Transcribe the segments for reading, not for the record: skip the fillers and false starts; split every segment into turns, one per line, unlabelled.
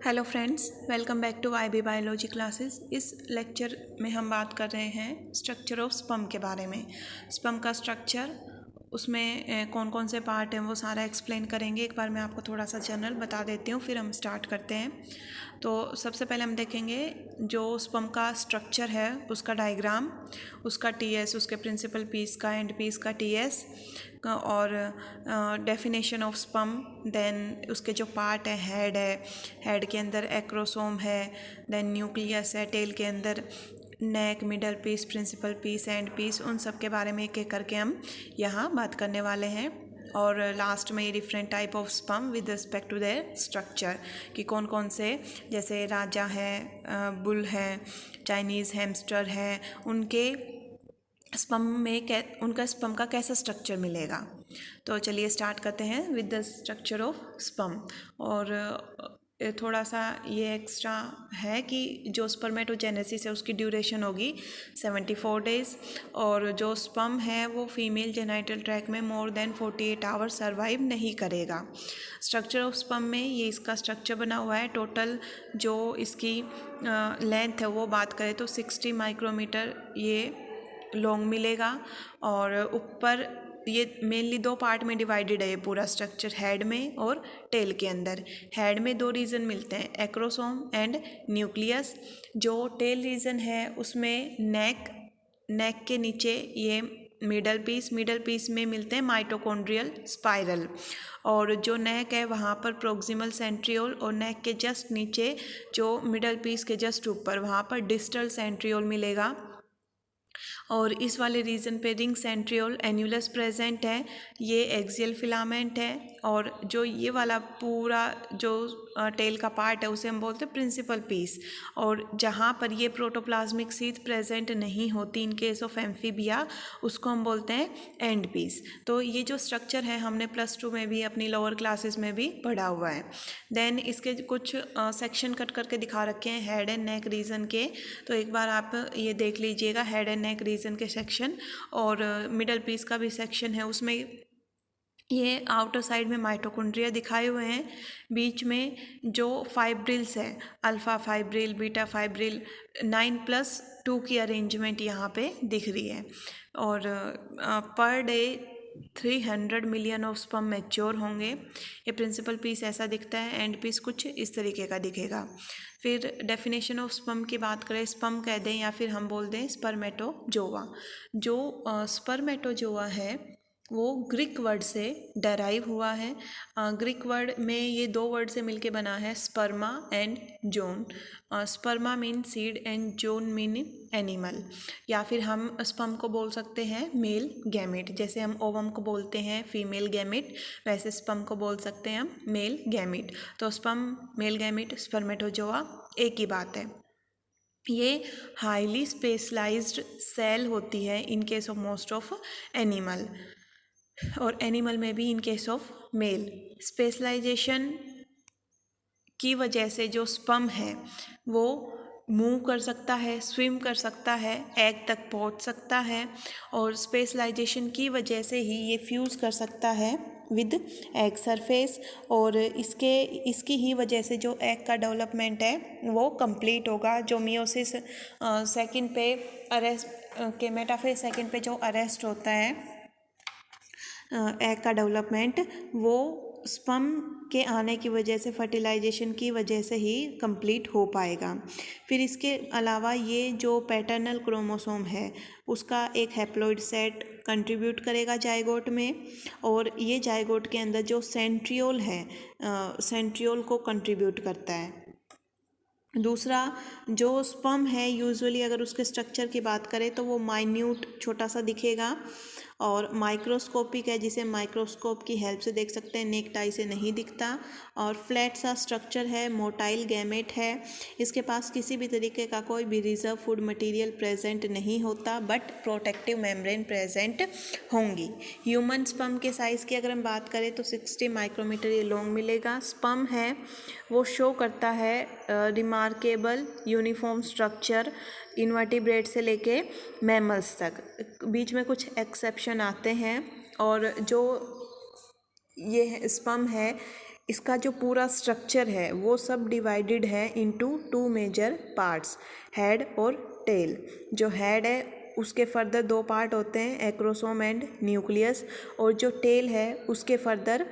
Hello friends, welcome back to IB biology classes. इस lecture में हम बात कर रहे हैं स्ट्रक्चर ऑफ स्पर्म के बारे में। स्पर्म का स्ट्रक्चर, उसमें कौन कौन से पार्ट हैं वो सारा एक्सप्लेन करेंगे। एक बार मैं आपको थोड़ा सा जनरल बता देती हूँ, फिर हम स्टार्ट करते हैं। तो सबसे पहले हम देखेंगे जो स्पर्म का स्ट्रक्चर है उसका डायग्राम, उसका TS, उसके प्रिंसिपल पीस का, एंड पीस का TS, और डेफिनेशन ऑफ स्पर्म। देन उसके जो पार्ट है, हेड के अंदर एक्रोसोम है, देन न्यूक्लियस है, टेल के अंदर neck, middle piece, principal piece, end piece, उन सब के बारे में एक एक करके हम यहाँ बात करने वाले हैं। और लास्ट में ये different type of sperm with respect to their structure, कि कौन कौन से, जैसे राजा है, बुल है, चाइनीज़ हैमस्टर है, उनके स्पर्म में उनका स्पर्म का कैसा स्ट्रक्चर मिलेगा। तो चलिए स्टार्ट करते हैं with the structure of sperm. और थोड़ा सा ये एक्स्ट्रा है कि जो स्पर्मेटोजेनेसिस है उसकी ड्यूरेशन होगी 74 डेज़, और जो स्पर्म है वो फीमेल जेनाइटल ट्रैक में मोर देन 48 आवर सर्वाइव नहीं करेगा। स्ट्रक्चर ऑफ स्पर्म में ये इसका स्ट्रक्चर बना हुआ है। टोटल जो इसकी लेंथ है वो बात करें तो 60 माइक्रोमीटर ये लॉन्ग मिलेगा। और ऊपर ये मेनली दो पार्ट में डिवाइडेड है ये पूरा स्ट्रक्चर, हेड में और टेल के अंदर। हेड में दो रीजन मिलते हैं, एक्रोसोम एंड न्यूक्लियस। जो टेल रीजन है उसमें नेक के नीचे ये मिडल पीस में मिलते हैं माइटोकॉन्ड्रियल स्पाइरल। और जो नेक है वहाँ पर प्रोक्सिमल सेंट्रियोल, और नेक के जस्ट नीचे जो मिडल पीस के जस्ट ऊपर वहाँ पर डिस्टल सेंट्रियोल मिलेगा। और इस वाले रीजन पे रिंग सेंट्रियोल एन्युलस प्रेजेंट है, ये एक्सियल फिलामेंट है। और जो ये वाला पूरा जो टेल का पार्ट है उसे हम बोलते हैं प्रिंसिपल पीस। और जहाँ पर ये प्रोटोप्लाज्मिक सीथ प्रेजेंट नहीं होती इन केस ऑफ एम्फीबिया, उसको हम बोलते हैं एंड पीस। तो ये जो स्ट्रक्चर है हमने +2 में भी, अपनी लोअर क्लासेस में भी पढ़ा हुआ है। देन इसके कुछ सेक्शन कट करके दिखा रखे हैं हेड एंड नेक रीजन के, तो एक बार आप ये देख लीजिएगा हेड एंड नेक रीजन के सेक्शन। और मिडल पीस का भी सेक्शन है, उसमें ये आउटर साइड में माइटोकॉन्ड्रिया दिखाए हुए हैं। बीच में जो फाइब्रिल्स है, अल्फा फाइब्रिल, बीटा फाइब्रिल, 9+2 की अरेंजमेंट यहाँ पे दिख रही है। और per day 300 million of sperm mature होंगे। ये प्रिंसिपल पीस ऐसा दिखता है, एंड पीस कुछ इस तरीके का दिखेगा। फिर डेफिनेशन ऑफ स्पर्म की बात करें, स्पर्म कह दें या फिर हम बोल दें स्पर्मेटोजोआ। जो स्पर्मेटोजोआ है वो ग्रीक वर्ड से डेराइव हुआ है। ग्रीक वर्ड में ये दो वर्ड से मिलके बना है, स्पर्मा and zone. स्पर्मा mean seed and zone mean animal, या फिर हम स्पर्म को बोल सकते हैं मेल गैमेट। जैसे हम ओवम को बोलते हैं फीमेल गैमेट, वैसे स्पर्म को बोल सकते हैं हम मेल गैमेट। तो स्पर्म, मेल गैमेट, स्पर्मेटोजोआ एक ही बात है। ये हाईली स्पेशलाइज्ड सेल होती है in case of most of animal, और एनिमल में भी in case of male. Specialisation की वजह से जो स्पर्म है वो मूव कर सकता है, स्विम कर सकता है, एग तक पहुंच सकता है। और स्पेशलाइजेशन की वजह से ही ये फ्यूज़ कर सकता है विद एग सरफेस, और इसकी ही वजह से जो एग का डेवलपमेंट है वो कंप्लीट होगा। जो मियोसिस सेकंड पे अरेस्ट के मेटाफेज सेकंड पे जो अरेस्ट होता है एग का डेवलपमेंट, वो स्पर्म के आने की वजह से, फर्टिलाइजेशन की वजह से ही कंप्लीट हो पाएगा। फिर इसके अलावा ये जो पैटर्नल क्रोमोसोम है उसका एक हैप्लॉइड सेट कंट्रीब्यूट करेगा जाइगोट में, और ये जाइगोट के अंदर जो सेंट्रियोल है, सेंट्रियोल को कंट्रीब्यूट करता है। दूसरा जो स्पर्म है यूजुअली अगर उसके स्ट्रक्चर की बात करें तो वो माइन्यूट छोटा सा दिखेगा और माइक्रोस्कोपिक है, जिसे माइक्रोस्कोप की हेल्प से देख सकते हैं, नेक टाई से नहीं दिखता। और फ्लैट सा स्ट्रक्चर है, मोटाइल गैमेट है। इसके पास किसी भी तरीके का कोई भी रिजर्व फूड मटेरियल प्रेजेंट नहीं होता, बट प्रोटेक्टिव मेम्ब्रेन प्रेजेंट होंगी। ह्यूमन स्पर्म के साइज़ की अगर हम बात करें तो 60 माइक्रोमीटर ये लॉन्ग मिलेगा। स्पर्म है वो शो करता है रिमार्केबल यूनिफॉर्म स्ट्रक्चर इनवर्टिब्रेट से लेके मैमल्स तक। बीच में कुछ एक्सेप्शन आते हैं, और जो ये स्पर्म है इसका जो पूरा स्ट्रक्चर है वो सब डिवाइडेड है इनटू 2 मेजर पार्ट्स, हेड और टेल। जो हेड है उसके फर्दर 2 पार्ट होते हैं, एक्रोसोम एंड न्यूक्लियस, और जो टेल है उसके फर्दर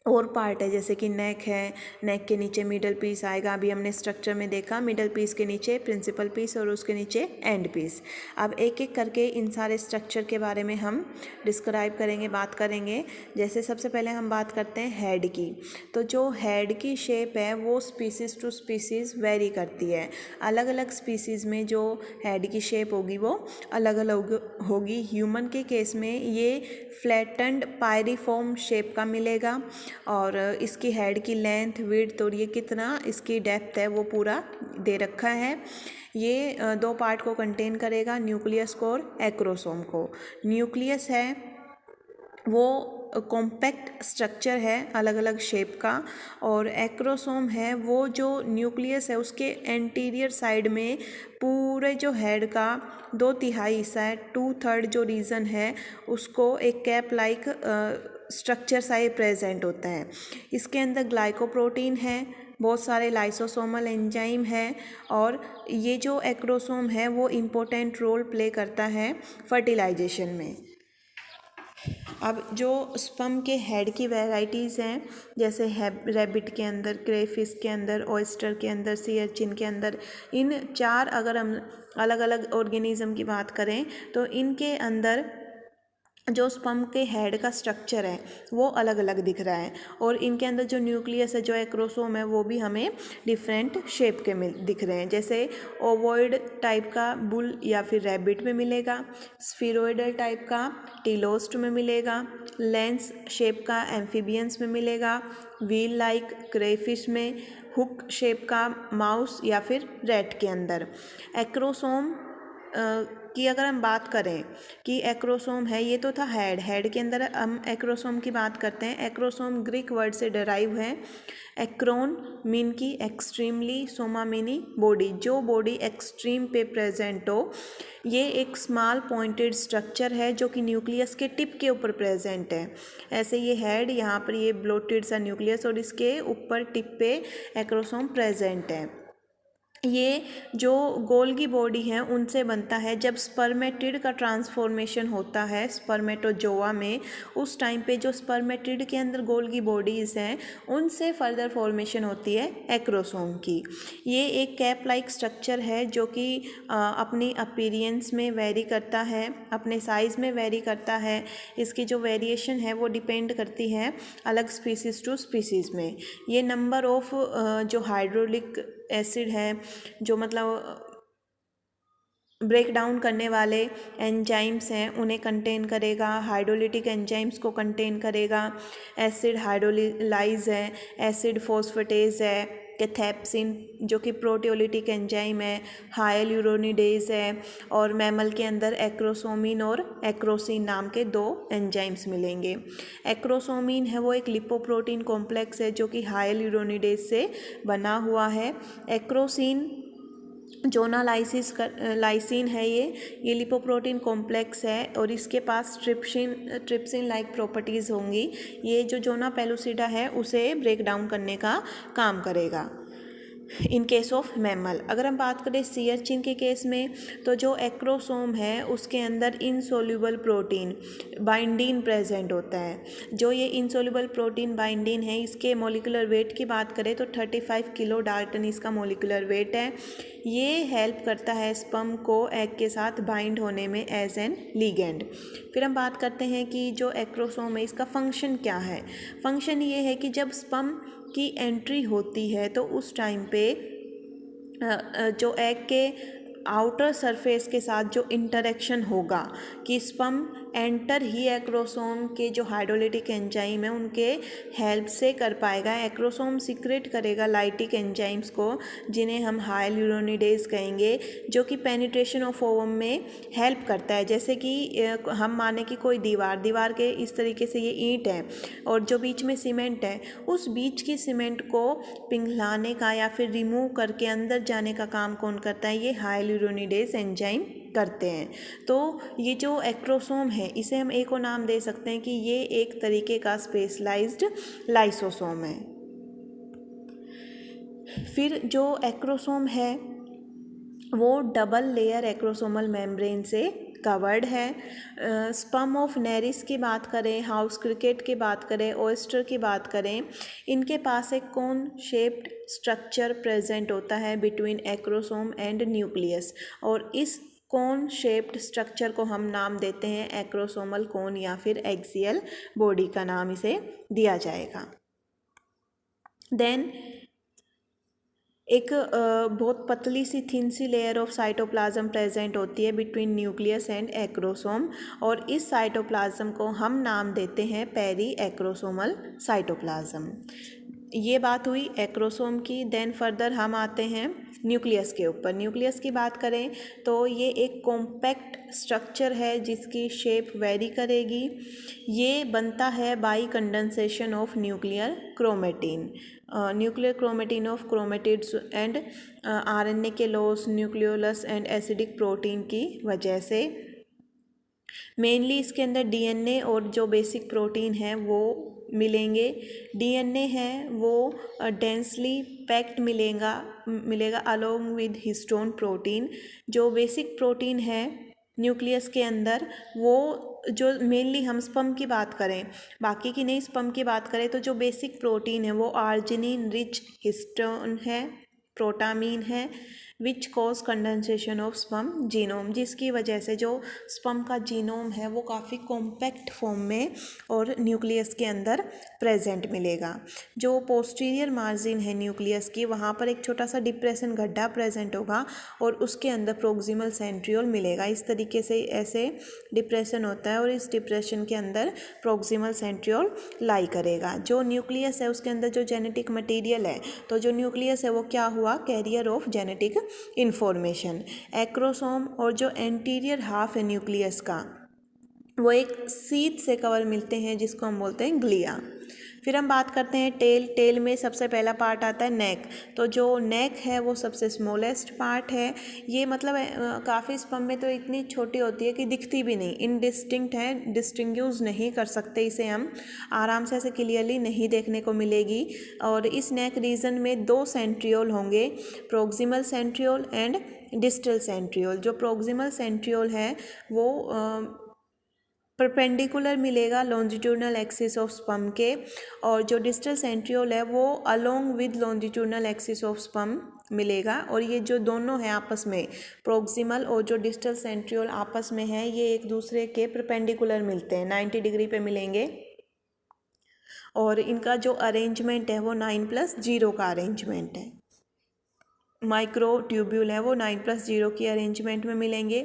और पार्ट है, जैसे कि नेक है, नेक के नीचे मिडल पीस आएगा। अभी हमने स्ट्रक्चर में देखा मिडल पीस के नीचे प्रिंसिपल पीस और उसके नीचे एंड पीस। अब एक एक करके इन सारे स्ट्रक्चर के बारे में हम डिस्क्राइब करेंगे, बात करेंगे। जैसे सबसे पहले हम बात करते हैं हेड की। तो जो हेड की शेप है वो स्पीसीज़ टू स्पीसीज़ वेरी करती है। अलग अलग स्पीसीज़ में जो हेड की शेप होगी वो अलग अलग होगी। ह्यूमन के केस में ये फ्लैटेंड पायरीफॉर्म शेप का मिलेगा, और इसकी हेड की लेंथ, विड्थ और ये कितना इसकी डेप्थ है वो पूरा दे रखा है। ये 2 पार्ट को कंटेन करेगा, न्यूक्लियस को और एक्रोसोम को। न्यूक्लियस है वो कॉम्पैक्ट स्ट्रक्चर है अलग अलग शेप का, और एक्रोसोम है वो जो न्यूक्लियस है उसके एंटीरियर साइड में पूरे जो हेड का 2/3 हिस्सा है, 2/3 जो रीजन है उसको एक कैप लाइक स्ट्रक्चर सा ही प्रेजेंट होता है। इसके अंदर ग्लाइकोप्रोटीन है, बहुत सारे लाइसोसोमल एंजाइम है, और ये जो एक्रोसोम है वो इम्पोर्टेंट रोल प्ले करता है फर्टिलाइजेशन में। अब जो स्पर्म के हेड की वैराइटीज़ हैं, जैसे रैबिट के अंदर, क्रेफिश के अंदर, ऑयस्टर के अंदर, सी अर्चिन के अंदर, इन 4 अगर हम अलग अलग ऑर्गेनिज्म की बात करें तो इनके अंदर जो स्पर्म के हेड का स्ट्रक्चर है वो अलग अलग दिख रहा है, और इनके अंदर जो न्यूक्लियस है, जो एक्रोसोम है, वो भी हमें डिफरेंट शेप के दिख रहे हैं। जैसे ओवॉइड टाइप का बुल या फिर रैबिट में मिलेगा, स्फीरोइडल टाइप का टीलोस्ट में मिलेगा, लेंस शेप का एम्फीबियंस में मिलेगा, व्हील लाइक क्रेफिश में, हुक शेप का माउस या फिर रैट के अंदर। एक्रोसोम की अगर हम बात करें कि एक्रोसोम है, ये तो था हेड के अंदर हम एक्रोसोम की बात करते हैं। एक्रोसोम ग्रीक वर्ड से डराइव है। एक्रोन मीन की एक्सट्रीमली, सोमा मीनी बॉडी, जो बॉडी एक्सट्रीम पे प्रेजेंट हो। ये एक स्मॉल पॉइंटेड स्ट्रक्चर है जो कि न्यूक्लियस के टिप के ऊपर प्रेजेंट है। ऐसे ये हेड, यहाँ पर ये ब्लोटेड सा न्यूक्लियस और इसके ऊपर टिप पे एक्रोसोम प्रेजेंट है। ये जो गोल्गी बॉडी है उनसे बनता है। जब स्पर्मेटिड का ट्रांसफॉर्मेशन होता है स्पर्मेटोजोआ में, उस टाइम पे जो स्पर्मेटिड के अंदर गोल्गी बॉडीज़ हैं उनसे फर्दर फॉर्मेशन होती है एक्रोसोम की। ये एक कैप लाइक स्ट्रक्चर है जो कि अपनी अपीयरेंस में वेरी करता है, अपने साइज़ में वेरी करता है। इसकी जो वेरिएशन है वो डिपेंड करती है अलग स्पीसीज़ टू स्पीसीज़ में। ये नंबर ऑफ जो हाइड्रोलिक एसिड है, जो मतलब ब्रेक डाउन करने वाले एंजाइम्स हैं, उन्हें कंटेन करेगा। हाइड्रोलिटिक एंजाइम्स को कंटेन करेगा। एसिड हाइड्रोलाइज है, एसिड फॉस्फेटेज है, कैथेप्सिन जो कि प्रोटियोलिटिक एंजाइम है, हाइलुरोनिडेज है, और मैमल के अंदर एक्रोसोमिन और एक्रोसिन नाम के 2 एंजाइम्स मिलेंगे। एक्रोसोमिन है वो एक लिपोप्रोटीन कॉम्प्लेक्स है जो कि हाइलुरोनिडेज से बना हुआ है। एक्रोसिन जोना लाइसिन है, ये लिपोप्रोटीन कॉम्प्लेक्स है और इसके पास ट्रिप्सिन लाइक प्रॉपर्टीज़ होंगी। ये जो जोना पेलुसिडा है उसे ब्रेक डाउन करने का काम करेगा इन केस ऑफ मैमल। अगर हम बात करें सी अर्चिन के केस में, तो जो एक्रोसोम है उसके अंदर इनसोल्यूबल प्रोटीन बाइंडीन प्रेजेंट होता है। जो ये इनसोल्यूबल प्रोटीन बाइंडीन है, इसके मोलिकुलर वेट की बात करें तो 35 किलो डाल्टन इसका मोलिकुलर वेट है। ये हेल्प करता है स्पर्म को एग के साथ बाइंड होने में एज एन लीगेंड। फिर हम बात करते हैं कि जो एक्रोसोम है इसका फंक्शन क्या है। फंक्शन ये है कि जब स्पर्म की एंट्री होती है तो उस टाइम पे जो एग के आउटर सरफेस के साथ जो इंटरेक्शन होगा कि स्पर्म एंटर ही एक्रोसोम के जो हाइड्रोलिटिक एंजाइम है उनके हेल्प से कर पाएगा। एक्रोसोम सीक्रेट करेगा लाइटिक एंजाइम्स को, जिन्हें हम हाइलुरोनिडेज कहेंगे, जो कि पेनिट्रेशन ऑफ ओवम में हेल्प करता है। जैसे कि हम माने कि कोई दीवार के इस तरीके से ये ईंट है और जो बीच में सीमेंट है, उस बीच की सीमेंट को पिघलाने का या फिर रिमूव करके अंदर जाने का काम कौन करता है? ये हाइलुरोनिडेज एंजाइम करते हैं। तो ये जो एक्रोसोम है इसे हम एक और नाम दे सकते हैं कि ये एक तरीके का स्पेशलाइज्ड लाइसोसोम है। फिर जो एक्रोसोम है वो डबल लेयर एक्रोसोमल मेम्ब्रेन से कवर्ड है। स्पर्म ऑफ नेरिस की बात करें, हाउस क्रिकेट की बात करें, ऑयस्टर की बात करें, इनके पास एक कोन शेप्ड स्ट्रक्चर प्रेजेंट होता है बिटवीन एक्रोसोम एंड न्यूक्लियस, और इस कोन शेप्ड स्ट्रक्चर को हम नाम देते हैं एक्रोसोमल कोन या फिर एक्सियल बॉडी का नाम इसे दिया जाएगा। देन एक बहुत पतली सी थिन सी लेयर ऑफ साइटोप्लाज्म प्रेजेंट होती है बिटवीन न्यूक्लियस एंड एक्रोसोम, और इस साइटोप्लाज्म को हम नाम देते हैं पेरी एक्रोसोमल साइटोप्लाज्म। ये बात हुई एक्रोसोम की। देन फर्दर हम आते हैं न्यूक्लियस के ऊपर। न्यूक्लियस की बात करें तो ये एक कॉम्पैक्ट स्ट्रक्चर है जिसकी शेप वेरी करेगी। ये बनता है by condensation of nuclear chromatin, nuclear chromatin of chromatids and RNA के loss, nucleolus and acidic protein की वजह से। मेनली इसके अंदर डीएनए और जो बेसिक प्रोटीन है वो मिलेंगे। डीएनए है वो डेंसली पैक्ड मिलेगा अलोंग विद हिस्टोन प्रोटीन। जो बेसिक प्रोटीन है न्यूक्लियस के अंदर वो जो मेनली हम स्पर्म की बात करें, बाकी की नहीं, स्पर्म की बात करें तो जो बेसिक प्रोटीन है वो आर्जिनिन रिच हिस्टोन है, प्रोटामीन है, which cause condensation of sperm genome, जिसकी वजह से जो स्पर्म का जीनोम है वो काफ़ी कॉम्पैक्ट फॉर्म में और न्यूक्लियस के अंदर प्रेजेंट मिलेगा। जो पोस्टीरियर मार्जिन है न्यूक्लियस की, वहाँ पर एक छोटा सा डिप्रेशन गड्ढा प्रेजेंट होगा और उसके अंदर प्रोक्सिमल सेंट्रियोल मिलेगा। इस तरीके से ऐसे डिप्रेशन होता है और इस डिप्रेशन के अंदर प्रोक्सिमल सेंट्रियोल लाई करेगा। जो न्यूक्लियस है उसके अंदर जो जेनेटिक मटेरियल है, तो जो न्यूक्लियस है वो क्या हुआ, carrier of genetic information. Acrosome और जो एंटीरियर हाफ है न्यूक्लियस का वो एक सीट से कवर मिलते हैं जिसको हम बोलते हैं ग्लिया। फिर हम बात करते हैं टेल। टेल में सबसे पहला पार्ट आता है नेक। तो जो नेक है वो सबसे स्मॉलेस्ट पार्ट है। ये मतलब काफ़ी स्पर्म में तो इतनी छोटी होती है कि दिखती भी नहीं, इनडिस्टिंक्ट है, डिस्टिंग्विश नहीं कर सकते इसे हम, आराम से ऐसे क्लियरली नहीं देखने को मिलेगी। और इस नेक रीजन में दो सेंट्रियोल होंगे, proximal centriole and distal centriole. जो प्रोक्सिमल सेंट्रियोल है वो परपेंडिकुलर मिलेगा लॉन्जिट्यूडनल एक्सिस ऑफ स्पर्म के, और जो डिस्टल सेंट्रियोल है वो along with longitudinal axis of sperm मिलेगा। और ये जो दोनों हैं आपस में, प्रोक्सिमल और जो डिस्टल सेंट्रियोल आपस में है, ये एक दूसरे के परपेंडिकुलर मिलते हैं, 90 डिग्री पे मिलेंगे। और इनका जो अरेंजमेंट है वो 9+0 का अरेंजमेंट है। माइक्रो ट्यूब्यूल है वो 9+0 की अरेंजमेंट में मिलेंगे।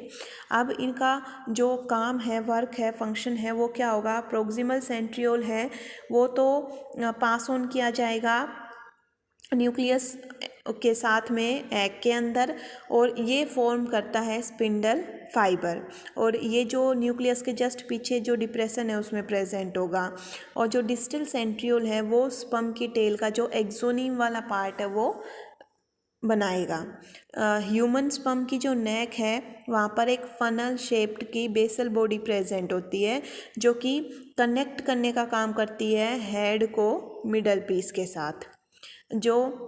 अब इनका जो काम है, वर्क है, फंक्शन है, वो क्या होगा, प्रोक्सिमल सेंट्रियोल है वो तो पास ऑन किया जाएगा न्यूक्लियस के साथ में एग के अंदर, और ये फॉर्म करता है स्पिंडल फाइबर, और ये जो न्यूक्लियस के जस्ट पीछे जो डिप्रेशन है उसमें प्रेजेंट होगा। और जो डिस्टल सेंट्रियोल है वो स्पर्म की टेल का जो एक्सोनिम वाला पार्ट है वो बनाएगा। ह्यूमन स्पर्म की जो नेक है वहाँ पर एक फनल शेप्ड की बेसल बॉडी प्रेजेंट होती है जो कि कनेक्ट करने का काम करती है हेड को मिडल पीस के साथ। जो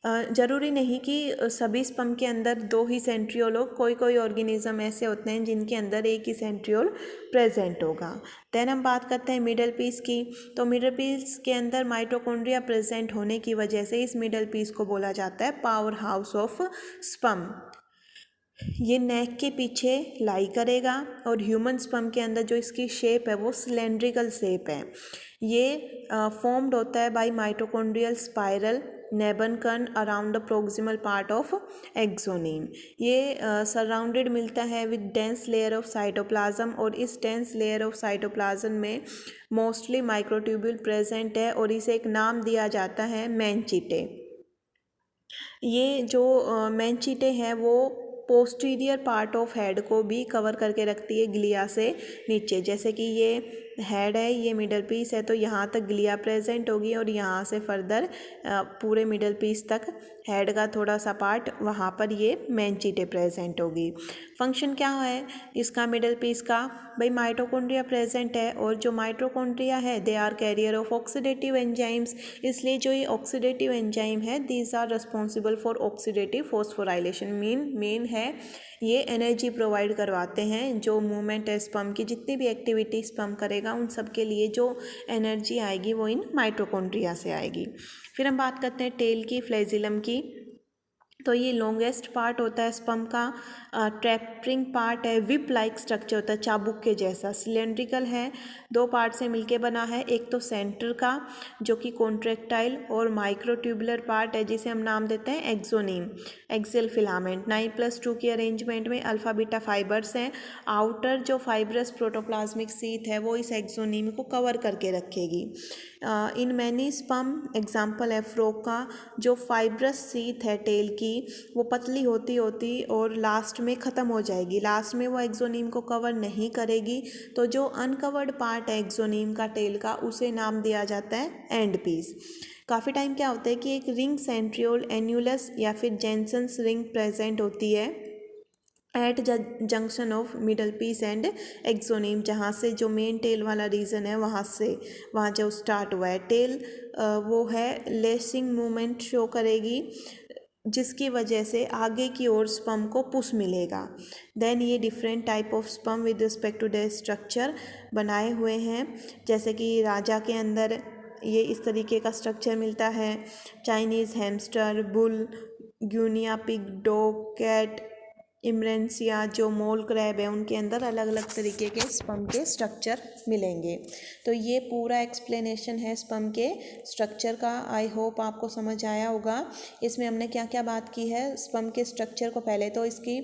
ज़रूरी नहीं कि सभी स्पर्म के अंदर दो ही सेंट्रियोल हो, कोई कोई ऑर्गेनिज्म ऐसे होते हैं जिनके अंदर एक ही सेंट्रियोल प्रेजेंट होगा। देन हम बात करते हैं मिडल पीस की। तो मिडल पीस के अंदर माइटोकॉन्ड्रिया प्रेजेंट होने की वजह से इस मिडल पीस को बोला जाता है पावर हाउस ऑफ स्पर्म। ये नेक के पीछे लाई करेगा, और ह्यूमन स्पर्म के अंदर जो इसकी शेप है वो सिलेंड्रिकल शेप है। ये फॉर्म्ड होता है by mitochondrial spiral nebenkern around the proximal part of axoneme. ये सराउंडेड मिलता है with dense layer of cytoplasm, और इस डेंस लेयर ऑफ साइटोप्लाज्म में मोस्टली माइक्रोट्यूब्यूल प्रेजेंट है, और इसे एक नाम दिया जाता है मैनचिटे। ये जो मैनचिटे हैं वो पोस्टीरियर पार्ट ऑफ हेड को भी कवर करके रखती है ग्लिया से नीचे, जैसे कि ये हेड है, ये मिडल पीस है, तो यहाँ तक ग्लिया प्रेजेंट होगी और यहाँ से फर्दर पूरे मिडल पीस तक हेड का थोड़ा सा पार्ट वहाँ पर ये मेनिंजीटे प्रेजेंट होगी। फंक्शन क्या है इसका मिडल पीस का, भाई माइटोकॉन्ड्रिया प्रेजेंट है और जो माइटोकॉन्ड्रिया है they are carrier of oxidative enzymes, इसलिए जो ये ऑक्सीडेटिव एंजाइम है these are responsible for oxidative phosphorylation. Main है ये एनर्जी प्रोवाइड करवाते हैं, जो मूवमेंट है स्पर्म की, जितनी भी एक्टिविटी स्पर्म करेगा उन सब के लिए जो एनर्जी आएगी वो इन माइटोकॉन्ड्रिया से आएगी। फिर हम बात करते हैं टेल की, फ्लैजिलम की। तो ये लॉन्गेस्ट पार्ट होता है स्पर्म का, ट्रैपिंग पार्ट है, विप लाइक स्ट्रक्चर होता है, चाबुक के जैसा, सिलेंड्रिकल है, दो पार्ट से मिलके बना है, एक तो सेंटर का जो कि कॉन्ट्रैक्टाइल और माइक्रोट्यूबुलर पार्ट है जिसे हम नाम देते हैं एक्सोनीम, एक्सियल फिलामेंट। 9+2 की अरेंजमेंट में अल्फा बीटा फाइबर्स हैं, आउटर जो फाइब्रस प्रोटोप्लाज्मिक सीथ है वो इस एक्सोनीम को कवर करके रखेगी। इन मैनी स्पर्म एग्जाम्पल है फ्रॉग का, जो फाइब्रस सीथ है टेल की वो पतली होती होती और लास्ट में ख़त्म हो जाएगी, लास्ट में वो एक्सोनीम को कवर नहीं करेगी, तो जो अनकवर्ड पार्ट है एक्सोनीम का टेल का उसे नाम दिया जाता है एंड पीस। काफ़ी टाइम क्या होता है कि एक रिंग सेंट्रियोल एन्यूलस या फिर जेनसन्स रिंग प्रेजेंट होती है at junction of middle piece and axoneme, जहाँ से जो मेन टेल वाला रीजन है वहाँ जो स्टार्ट हुआ है टेल वो है लेसिंग मूवमेंट शो करेगी, जिसकी वजह से आगे की ओर स्पर्म को पुश मिलेगा। देन ये different type of sperm with respect to the structure बनाए हुए हैं, जैसे कि राजा के अंदर ये इस तरीके का स्ट्रक्चर मिलता है, Chinese hamster, bull, guinea pig, dog, cat, इमरेंसिया जो मोल क्रैब है उनके अंदर अलग अलग तरीके के स्पर्म के स्ट्रक्चर मिलेंगे। तो ये पूरा एक्सप्लेनेशन है स्पर्म के स्ट्रक्चर का, आई होप आपको समझ आया होगा। इसमें हमने क्या क्या बात की है स्पर्म के स्ट्रक्चर को, पहले तो इसकी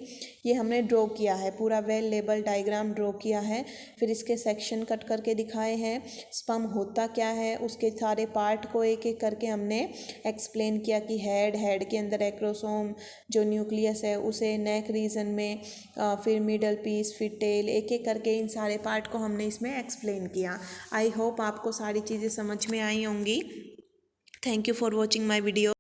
ये हमने ड्रॉ किया है, पूरा वेल लेबल डायग्राम ड्रॉ किया है, फिर इसके सेक्शन कट करके दिखाए हैं, स्पर्म होता क्या है उसके सारे पार्ट को एक एक करके हमने एक्सप्लेन किया कि हेड के अंदर एक्रोसोम जो न्यूक्लियस है उसे, नेक रीजन में फिर मिडल पीस, फिर टेल, एक एक करके इन सारे पार्ट को हमने इसमें एक्सप्लेन किया। आई होप आपको सारी चीज़ें समझ में आई होंगी। Thank you for watching my video.